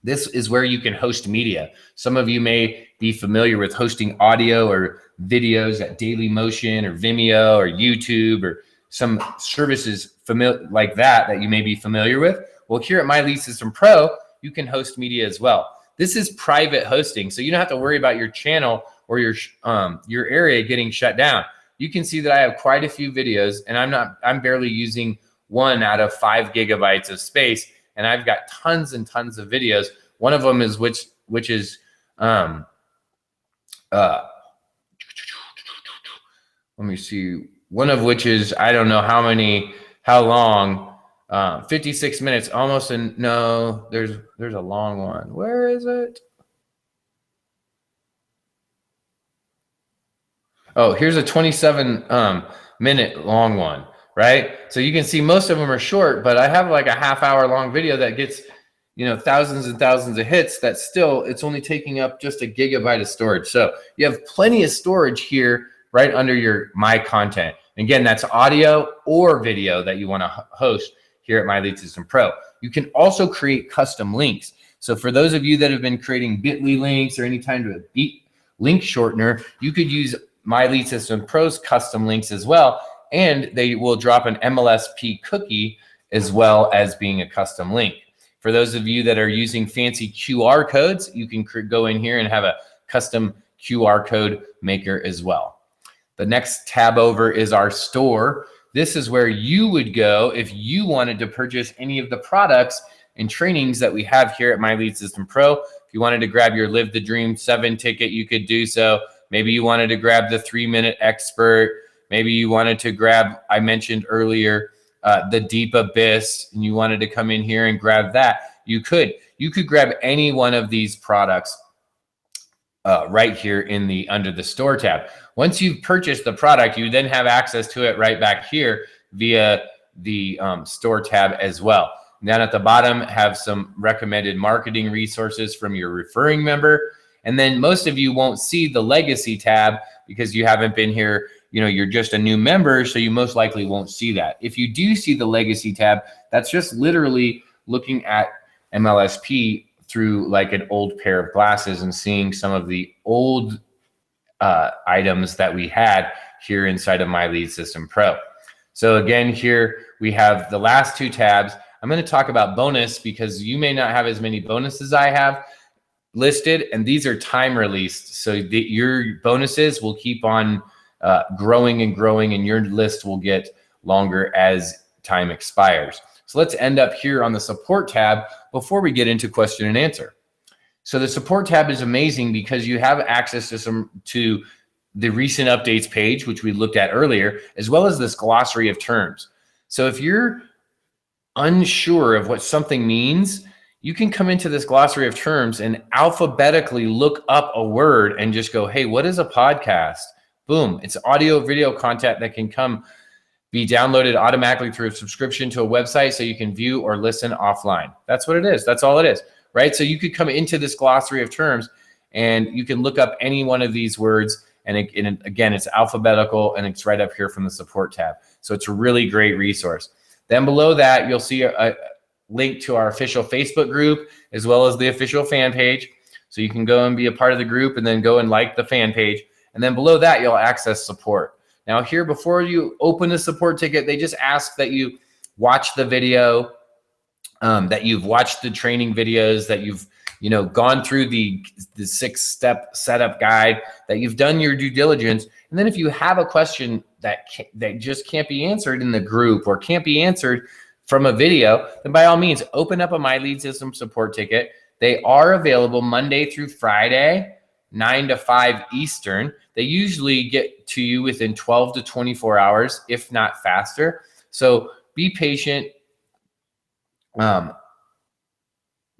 This is where you can host media. Some of you may be familiar with hosting audio or videos at Dailymotion or Vimeo or YouTube or some services like that you may be familiar with. Well, here at My Lead System Pro, you can host media as well. This is private hosting, so you don't have to worry about your channel or your area getting shut down. You can see that I have quite a few videos, and I'm barely using 1 out of 5 gigabytes of space, and I've got tons and tons of videos. One of them is which is let me see. One of which is I don't know how long. 56 minutes, almost. No, there's a long one. Where is it? Oh, here's a 27 minute long one, right? So you can see most of them are short, but I have like a half-hour long video that gets, thousands and thousands of hits, that's still, it's only taking up just a gigabyte of storage. So you have plenty of storage here right under your My Content. Again, that's audio or video that you want to host here at My Lead System Pro. You can also create custom links. So for those of you that have been creating bit.ly links or any kind of link shortener, you could use My Lead System Pro's custom links as well, and they will drop an MLSP cookie as well as being a custom link. For those of you that are using fancy QR codes, you can go in here and have a custom QR code maker as well. The next tab over is our store. This is where you would go if you wanted to purchase any of the products and trainings that we have here at My Lead System Pro. If you wanted to grab your Live the Dream 7 ticket, you could do so. Maybe you wanted to grab the 3-minute expert. Maybe you wanted to grab, I mentioned earlier, the Deep Abyss, and you wanted to come in here and grab that. You could grab any one of these products right here under the store tab. Once you've purchased the product, you then have access to it right back here via the store tab as well. Down at the bottom, have some recommended marketing resources from your referring member. And then most of you won't see the legacy tab because you haven't been here, you're just a new member, so you most likely won't see that. If you do see the legacy tab, that's just literally looking at MLSP through like an old pair of glasses and seeing some of the old items that we had here inside of My Lead System Pro. So again, here we have the last two tabs. I'm going to talk about bonus because you may not have as many bonuses I have listed, and these are time released. So your bonuses will keep on growing and growing, and your list will get longer as time expires. So let's end up here on the support tab before we get into question and answer. So the support tab is amazing because you have access to the recent updates page, which we looked at earlier, as well as this glossary of terms. So if you're unsure of what something means, you can come into this glossary of terms and alphabetically look up a word and just go, hey, what is a podcast? Boom, it's audio, video content that can be downloaded automatically through a subscription to a website so you can view or listen offline. That's what it is. That's all it is, right? So you could come into this glossary of terms and you can look up any one of these words. And again, it's alphabetical and it's right up here from the support tab. So it's a really great resource. Then below that, you'll see a link to our official Facebook group as well as the official fan page. So you can go and be a part of the group and then go and like the fan page. And then below that, you'll access support. Now here, before you open the support ticket, they just ask that you watch the video, that you've watched the training videos, that you've gone through the 6-step setup guide, that you've done your due diligence. And then if you have a question that just can't be answered in the group or can't be answered from a video, then by all means, open up a My Lead System support ticket. They are available Monday through Friday, 9 to 5 Eastern. They usually get to you within 12 to 24 hours, if not faster. So be patient,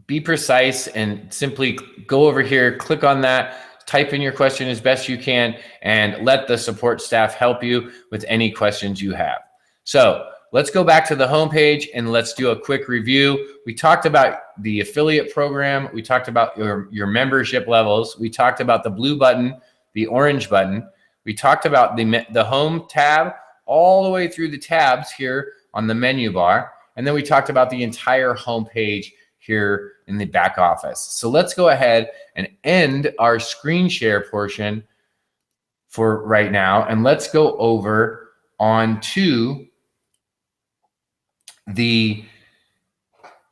be precise, and simply go over here, click on that, type in your question as best you can, and let the support staff help you with any questions you have. So let's go back to the homepage and let's do a quick review. We talked about the affiliate program. We talked about your membership levels. We talked about the blue button, the orange button. We talked about the home tab all the way through the tabs here on the menu bar. And then we talked about the entire homepage here in the back office. So let's go ahead and end our screen share portion for right now. And let's go over onto the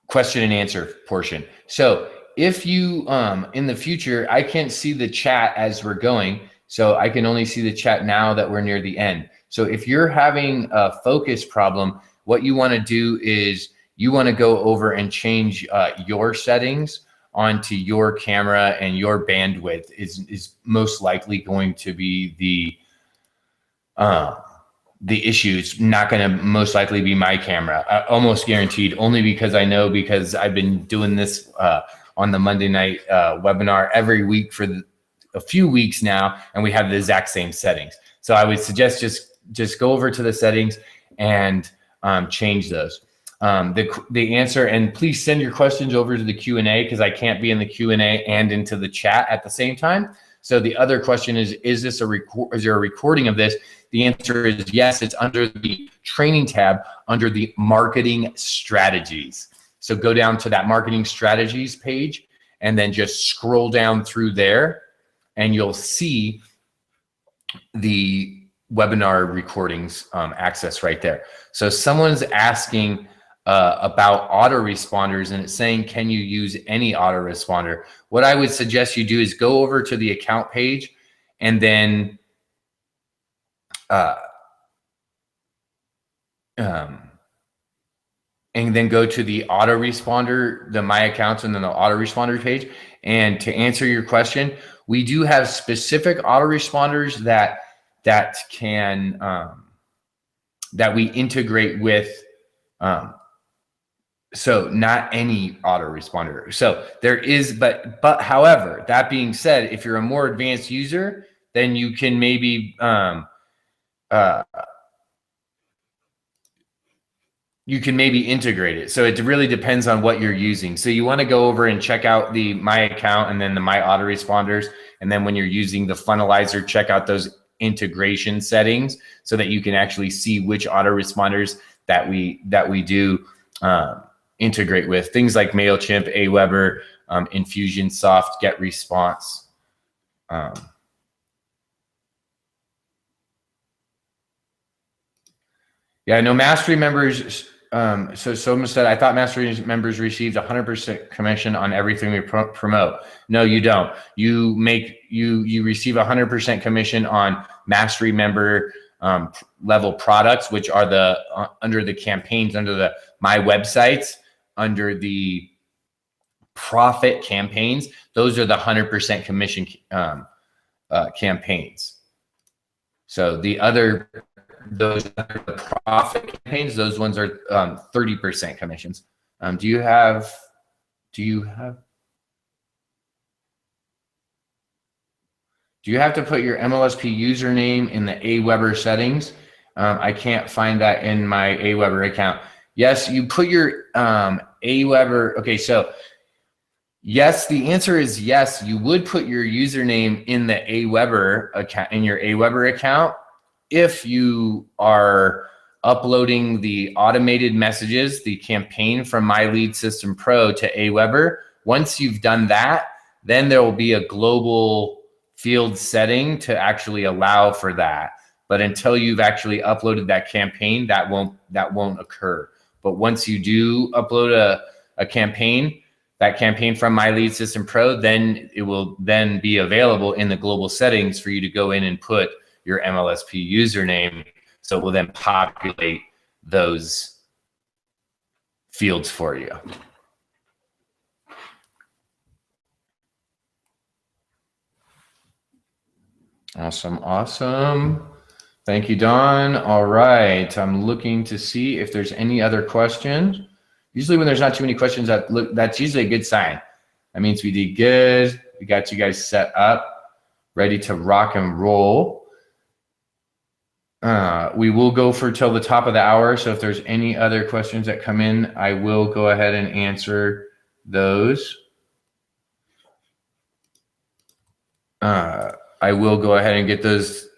question and answer portion. So if you, in the future, I can't see the chat as we're going, so I can only see the chat now that we're near the end. So if you're having a focus problem, what you want to do is you want to go over and change your settings onto your camera, and your bandwidth is most likely going to be the issue. It's not going to most likely be my camera, almost guaranteed, only because I've been doing this on the Monday night webinar every week for a few weeks now, and we have the exact same settings. So I would suggest just go over to the settings and change those. the answer. And please send your questions over to the Q&A, because I can't be in the Q&A and into the chat at the same time. So the other question is this is there a recording of this? The answer is yes. It's under the training tab under the marketing strategies. So go down to that marketing strategies page and then just scroll down through there, and you'll see the webinar recordings access right there. So someone's asking about autoresponders, and it's saying, can you use any autoresponder? What I would suggest you do is go over to the account page and then go to the autoresponder, the My Accounts, and then the autoresponder page. And to answer your question, we do have specific autoresponders that can that we integrate with. So not any autoresponder. So there is, but however, that being said, if you're a more advanced user, then you can maybe integrate it. So it really depends on what you're using. So you want to go over and check out the My Account and then the My Autoresponders. And then when you're using the funnelizer, check out those integration settings so that you can actually see which autoresponders that we do integrate with. Things like MailChimp, Aweber, Infusionsoft, GetResponse. Yeah, no, Mastery members. So someone said, I thought Mastery members received 100% commission on everything we promote. No, you don't. You receive 100% commission on Mastery member level products, which are the under the campaigns, under the My Websites, under the profit campaigns. Those are the 100% commission campaigns. So the other, those are the profit campaigns, those ones are 30% commissions. Do you have to put your MLSP username in the Aweber settings? I can't find that in my Aweber account. Yes, you put your Aweber. Okay, so yes, the answer is yes. You would put your username in the Aweber account, in your Aweber account, if you are uploading the automated messages, the campaign from My Lead System Pro to Aweber. Once you've done that, then there will be a global field setting to actually allow for that. But until you've actually uploaded that campaign, that won't occur. But once you do upload a campaign, that campaign from My Lead System Pro, then it will then be available in the global settings for you to go in and put your MLSP username. So it will then populate those fields for you. Awesome, awesome. Thank you, Don. All right, I'm looking to see if there's any other questions. Usually when there's not too many questions, that's usually a good sign. That means we did good. We got you guys set up, ready to rock and roll. We will go for till the top of the hour. So if there's any other questions that come in, I will go ahead and answer those. I will go ahead and get those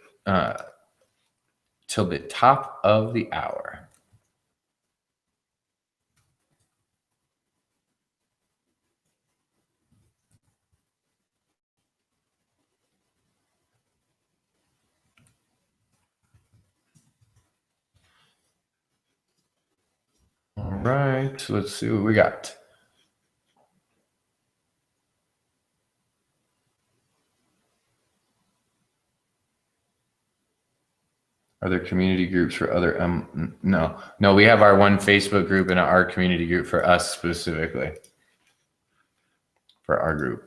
till the top of the hour. All right, so let's see what we got. Are there community groups for other? No, we have our one Facebook group and our community group for us specifically, for our group.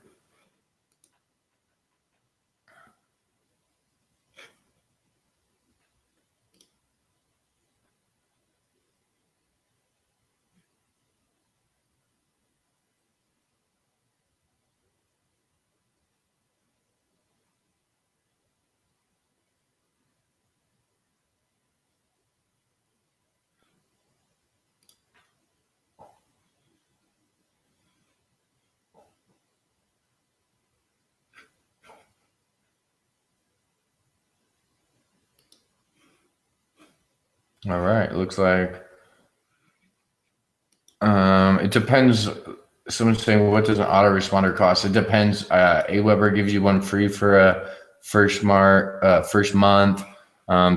All right. Looks like it depends. Someone's saying, what does an autoresponder cost? It depends. Aweber gives you one free for a first month.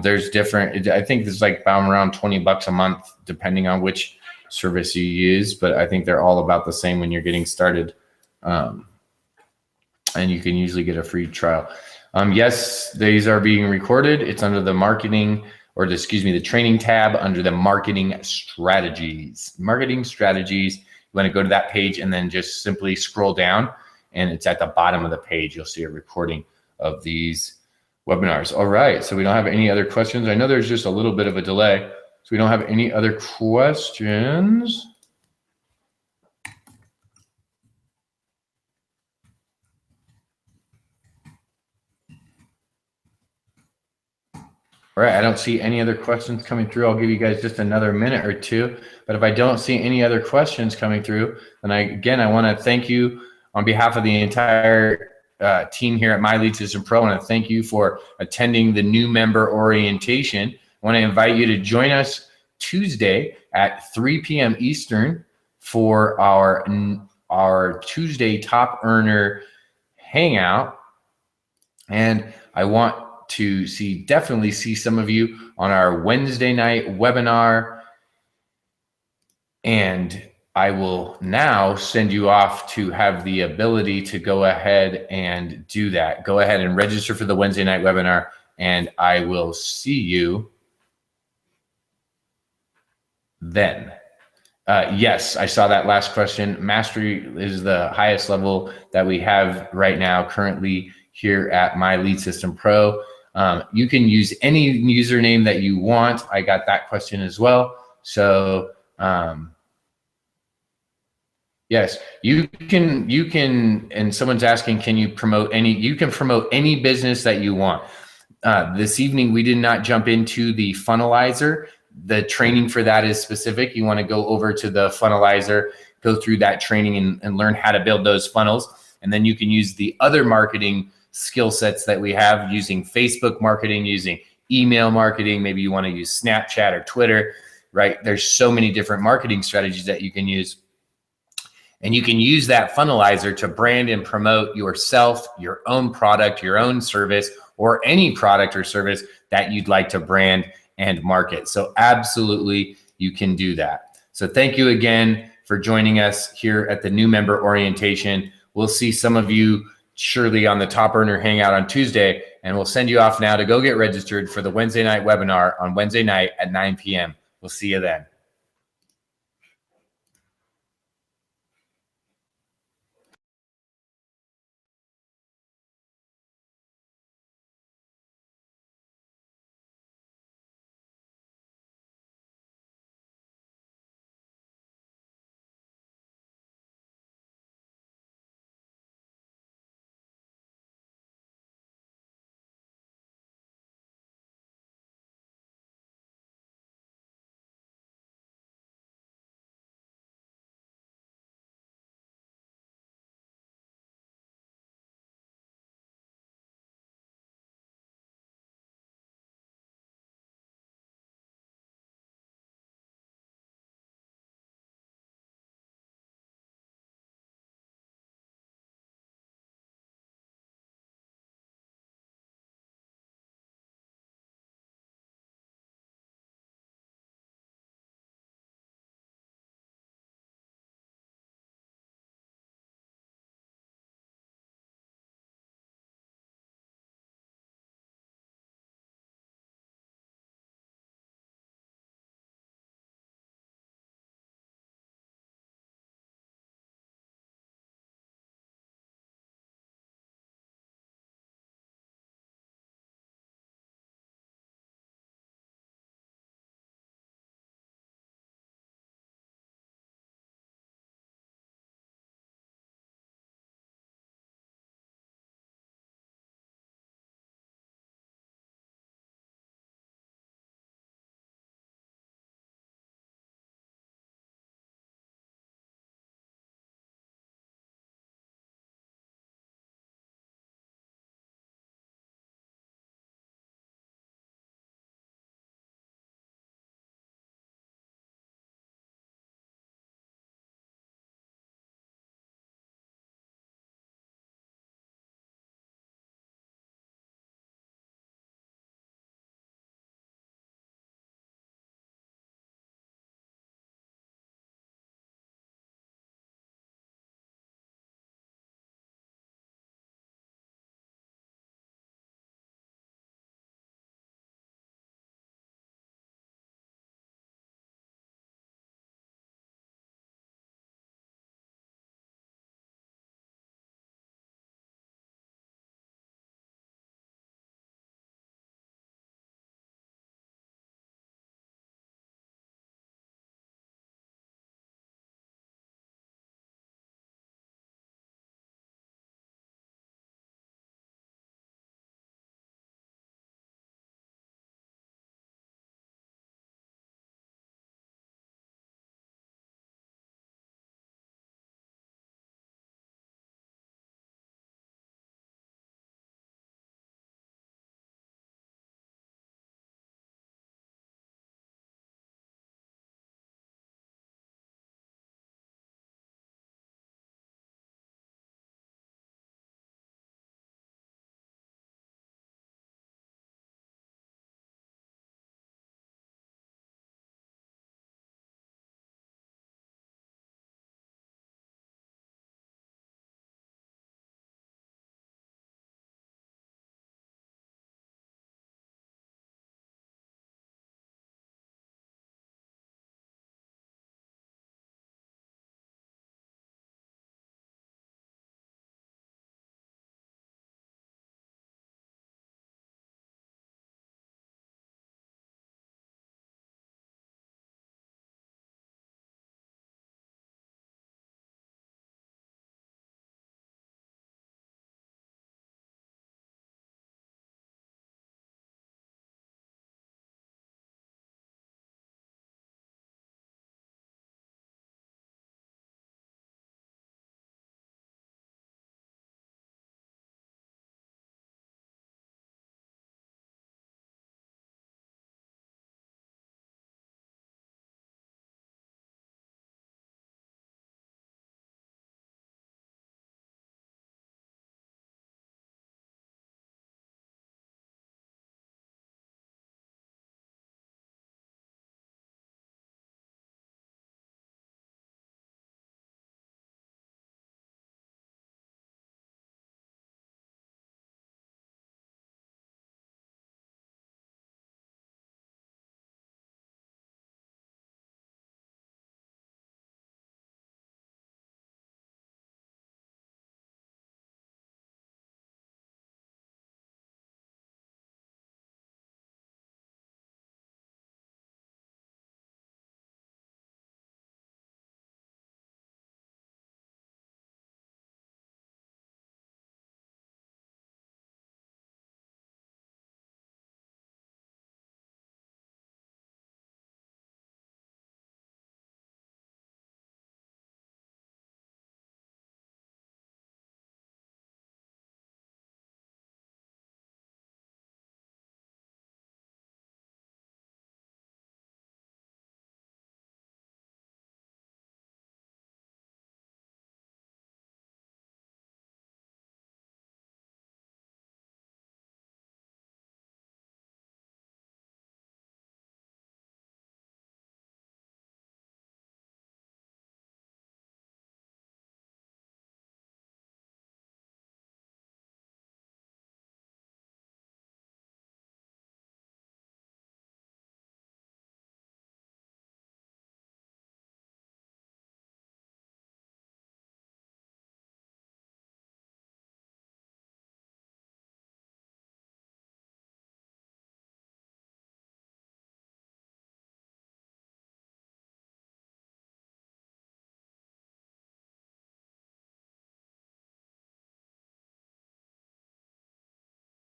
There's different. I think it's like around $20 a month, depending on which service you use. But I think they're all about the same when you're getting started. And you can usually get a free trial. Yes, these are being recorded. It's under the marketing, or the training tab under the marketing strategies. Marketing strategies. You want to go to that page and then just simply scroll down, and it's at the bottom of the page. You'll see a recording of these webinars. All right, so we don't have any other questions. I know there's just a little bit of a delay, so we don't have any other questions. All right, I don't see any other questions coming through. I'll give you guys just another minute or two. But if I don't see any other questions coming through, then I want to thank you on behalf of the entire team here at My Lead System Pro. I want to thank you for attending the new member orientation. I want to invite you to join us Tuesday at 3 p.m. Eastern for our Tuesday Top Earner Hangout. And I want to definitely see some of you on our Wednesday night webinar. And I will now send you off to have the ability to go ahead and do that. Go ahead and register for the Wednesday night webinar, and I will see you then. Yes, I saw that last question. Mastery is the highest level that we have right now currently here at My Lead System Pro. You can use any username that you want. I got that question as well. So yes, you can, and someone's asking, can you promote you can promote any business that you want. This evening, we did not jump into the funnelizer. The training for that is specific. You want to go over to the funnelizer, go through that training and learn how to build those funnels. And then you can use the other marketing skill sets that we have, using Facebook marketing, using email marketing. Maybe you want to use Snapchat or Twitter, right? There's so many different marketing strategies that you can use. And you can use that funnelizer to brand and promote yourself, your own product, your own service, or any product or service that you'd like to brand and market. So absolutely, you can do that. So thank you again for joining us here at the new member orientation. We'll see some of you surely on the Top Earner Hangout on Tuesday, and we'll send you off now to go get registered for the Wednesday night webinar on Wednesday night at 9 p.m. We'll see you then.